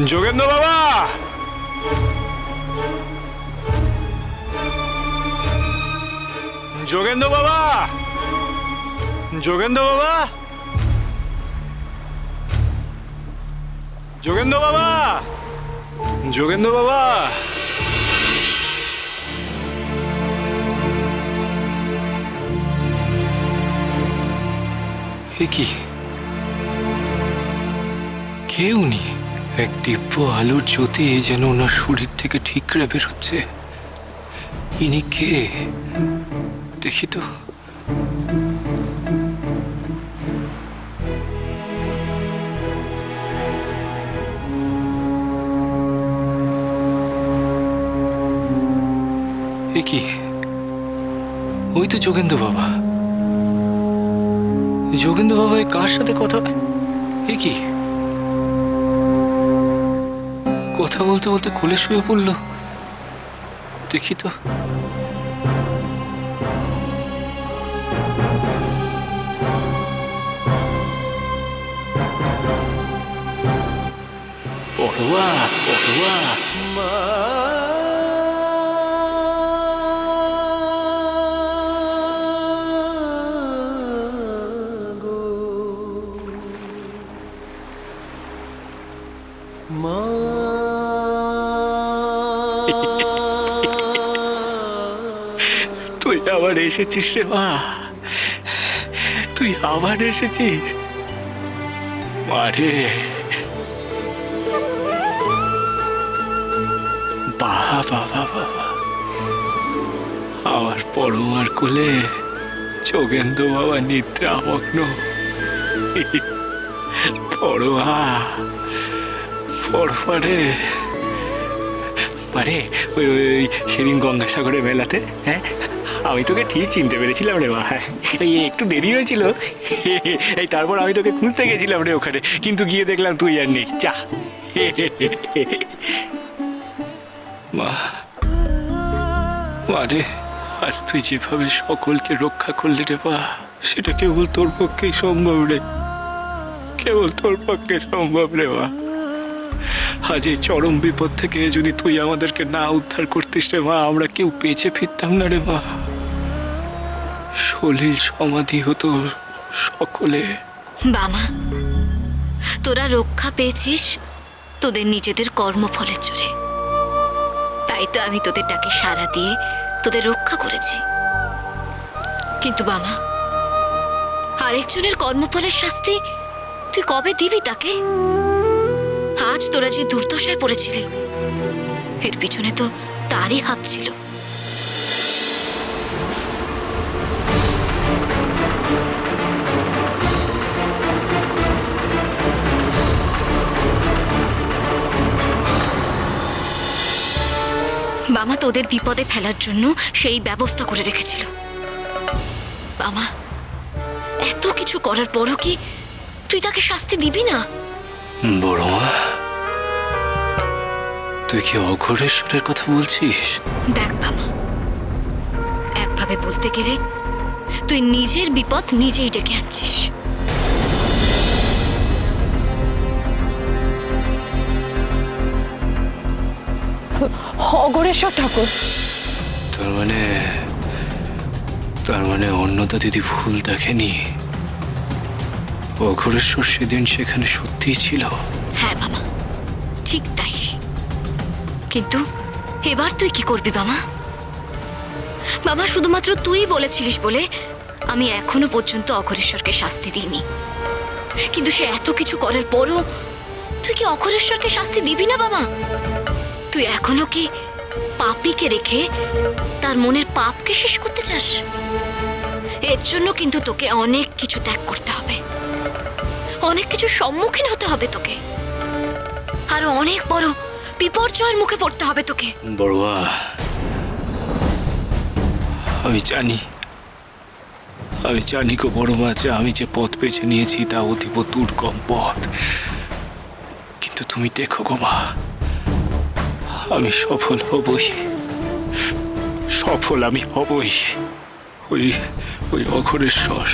যোগেন্দ্র বাবা, যোগেন্দ্র বাবা, যোগেন্দ্র বাবা, যোগেন্দ্র বাবা, যোগেন্দ্র বাবা। এ কি, কে উনি? এক দিব্য আলোর জ্যোতি যেন ওনার শরীর থেকে ঠিকরে বেরোচ্ছে। ইনি কে দেখি তো। এ কি, ওই তো যোগেন্দ্র বাবা। যোগেন্দ্র বাবা কার সাথে কথা? এ কি, কথা বলতে বলতে কোলে শুয়ে পড়ল। দেখি তো। পড়ুয়া পড়ুয়া, তুই আবার এসেছিস রে মা, তুই আবার এসেছিস মারে। বাবা বাবা বাবা, আমার পরমার কোলে যোগেন্দ্র বাবা নিদ্রামগ্ন। পড়োয়া পড়োয়া রে। মানে ওই ওই সেদিন গঙ্গাসাগরের মেলাতে, হ্যাঁ, আমি তোকে ঠিক চিনতে পেরেছিলাম রে মা। এই একটু দেরি হয়েছিল, এই তারপর আমি তোকে খুঁজতে গেছিলাম রে ওখানে, কিন্তু গিয়ে দেখলাম তুই আর নেই। চা মা, মারে, আজ তুই যেভাবে সকলকে রক্ষা করলি রে মা, সেটা কেবল তোর পক্ষেই সম্ভব রে, কেবল তোর পক্ষে সম্ভব রে মা। আজ এই চরম বিপদ থেকে যদি তুই আমাদেরকে না উদ্ধার করতিস রে মা, আমরা কেউ বেঁচে ফিরতাম না রে মা। সলিল সমাধি হতো সকলে। বামা, তোরা রক্ষা পেয়েছিস তোদের নিজেদের কর্মফলের জোরে, তাই তো আমি তোদের ডাকে সাড়া দিয়ে তোদের রক্ষা করেছি। কিন্তু বামা, আরেকজনের কর্মফলের শাস্তি তুই কবে দিবি তাকে? আজ তোরা যে দুর্দশায় পড়েছিলি, এর পিছনে তো তারই হাত ছিল। বামা তোদের বিপদে ফেলার জন্য সেই ব্যবস্থা করে রেখেছিল। বামা, এত কিছু করার পরও কি তুই তাকে শাস্তি দিবি না? বড় মা, তুই কি অঘোরেশ্বরের কথা বলছিস? দেখ বামা, একভাবে বলতে গেলে তুই নিজের বিপদ নিজেই ডেকে আনছিস। অঘোরেশ্বর ঠাকুর? তার মানে অন্নদা দিদি ভুল দেখেনি, অঘোরেশ্বর সেদিন সেখানে সত্যিই ছিল। হ্যাঁ বাবা, ঠিক তাই। কিন্তু এবার তুই কি করবি বাবা? বাবা, শুধুমাত্র তুই বলেছিলিস বলে আমি এখনো পর্যন্ত অঘোরেশ্বরকে শাস্তি দিইনি, কিন্তু সে এত কিছু করার পরও তুই কি অঘোরেশ্বরকে শাস্তি দিবি না বাবা? তুই এখনো কি পাপীকে রেখে তার মনের পাপকে শেষ করতে চাস? এর জন্য কিন্তু তোকে অনেক কিছু ত্যাগ করতে হবে, অনেক কিছু সম্মুখীন হতে হবে তোকে, আরো অনেক বড় বিপর্যয়ের মুখে পড়তে হবে তোকে। বড়ুয়া, আমি জানি গো বড় মা, যে আমি যে পথ বেছে নিয়েছি তা অতীব দুর্গম পথ, কিন্তু তুমি দেখো গো মা, আমি সফল হবই, সফল আমি হবই। ওই অঘোরেশ্বর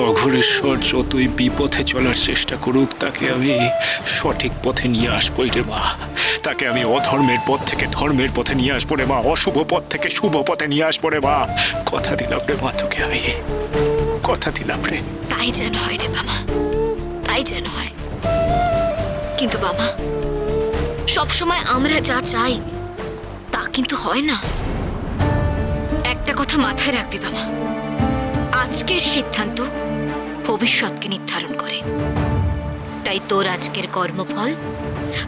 অঘোরেশ্বর যতই বিপথে চলার চেষ্টা করুক, তাকে আমি সঠিক পথে নিয়ে আসবো রে মা। তাকে আমি অধর্মের পথ থেকে ধর্মের পথে নিয়ে আসবো রে মা, অশুভ পথ থেকে শুভ পথে নিয়ে আসবো রে মা। কথা দিলাম রে মা তোকে, আমি কথা দিলাম রে। তাই যেন হয় রে বাবা, তাই যেন হয়। কিন্তু বাবা, সবসময় আমরা যা চাই তা কিন্তু হয় না। একটা কথা মাথায় রাখবি বাবা, আজকের সিদ্ধান্ত ভবিষ্যৎকে নির্ধারণ করে। তাই তোর আজকের কর্মফল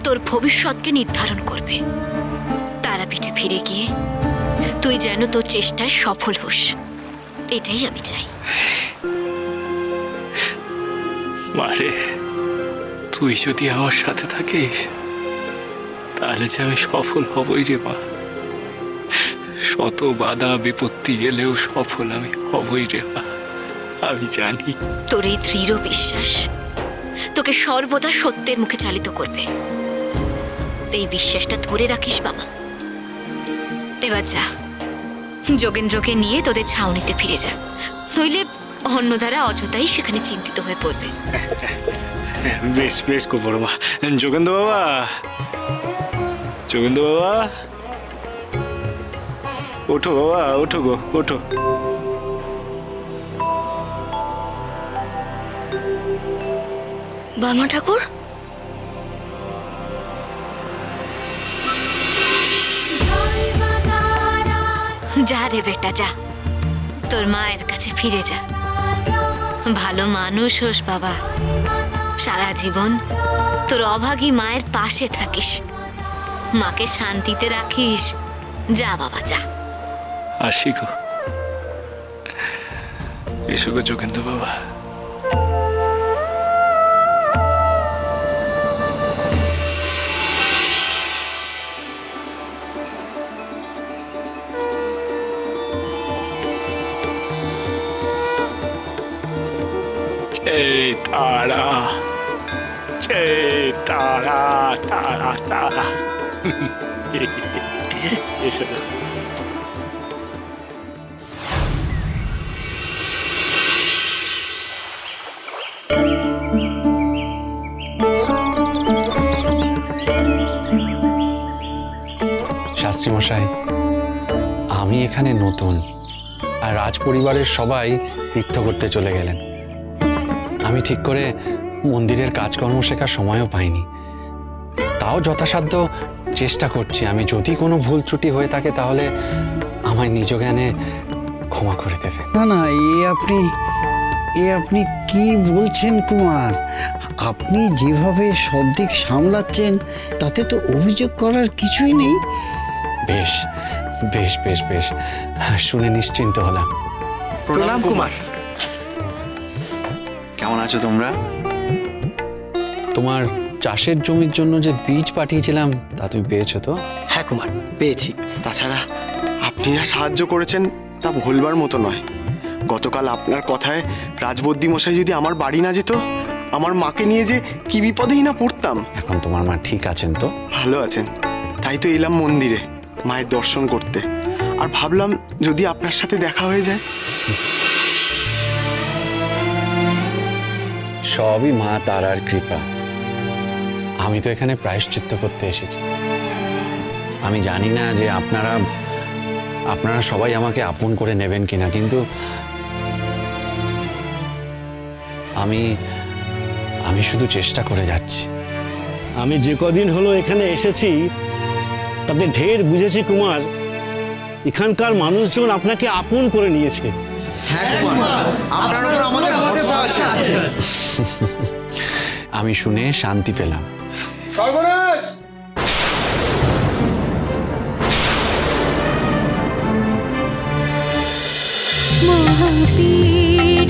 তোর ভবিষ্যৎকে নির্ধারণ করবে। তারাপীঠে ফিরে গিয়ে তুই যেন তোর চেষ্টায় সফল হোস, এটাই আমি চাই। মারে, তুই যদি আমার সাথে থাকিস তাহলে যে আমি সফল হবই রে মা। শত বাধা বিপত্তি এলেও সফল আমি হবই রে মা, আমি জানি। তোর এই দৃঢ় বিশ্বাস তোকে সর্বদা সত্যের মুখে চালিত করবে। এই বিশ্বাসটা ধরে রাখিস বাবা। এবার যা, যোগেন্দ্রকে নিয়ে তোদের ছাউনিতে ফিরে যা, নইলে অন্যদারা অযথাই সেখানে চিন্তিত হয়ে পড়বে। বেশ বেশ গো বড় মা। যোগেন্দ্র বাবা, যোগেন্দ্র বাবা, ওঠো বাবা, ওঠো গো, ওঠো। বামা ঠাকুর, যা রে বেটা যা, তোর মায়ের কাছে ফিরে যা। ভালো মানুষ হোস বাবা, সারা জীবন তোর অভাগী মায়ের পাশে থাকিস, মাকে শান্তিতে রাখিস। যা বাবা যা। আসি গো, এসো গো যোগেন্দ্র বাবা। জয় তারা, জয় তারা, তারা তারা। এসো গো। শাস্ত্রী মশাই, আমি এখানে নতুন, আর রাজ পরিবারের সবাই তীর্থ করতে চলে গেলেন। আমি ঠিক করে মন্দিরের কাজকর্ম শেখার সময়ও পাইনি। তাও যথাসাধ্য চেষ্টা করছি। আমি যদি কোনো ভুল ত্রুটি হয়ে থাকে তাহলে আমায় নিজ জ্ঞানে ক্ষমা করে দেবে। না না, এ আপনি কি বলছেন কুমার? আপনি যেভাবে সব দিক সামলাচ্ছেন তাতে তো অভিযোগ করার কিছুই নেই। বেশ বেশ বেশ বেশ, শুনে নিশ্চিন্ত হলাম। প্রণাম কুমার। কেমন আছো তোমরা? তোমার চাষের জমির জন্য যে বীজ পাঠিয়েছিলাম তা তুমি পেয়েছো তো? হ্যাঁ কুমার, পেয়েছি। তাছাড়া আপনি যা সাহায্য করেছেন তা ভুলবার মতো নয়। গতকাল আপনার কথায় রাজবদ্যি মশাই যদি আমার বাড়ি না যেত, আমার মাকে নিয়ে যে কি বিপদেই না পড়তাম। এখন তোমার মা ঠিক আছেন তো? ভালো আছেন, তাই তো এলাম মন্দিরে মায়ের দর্শন করতে। আর ভাবলাম যদি আপনার সাথে দেখা হয়ে যায়। সবই মা তারার কৃপা। আমি তো এখানে প্রায়শ্চিত্ত করতে এসেছি। আমি জানি না যে আপনারা সবাই আমাকে আপন করে নেবেন কিনা, কিন্তু আমি শুধু চেষ্টা করে যাচ্ছি। আমি যে কদিন হলো এখানে এসেছি তাতে ঢের বুঝেছি কুমার, এখানকার মানুষজন আপনাকে আপন করে নিয়েছে। আমি শুনে শান্তি পেলাম। সর্বনাশ! महापीठ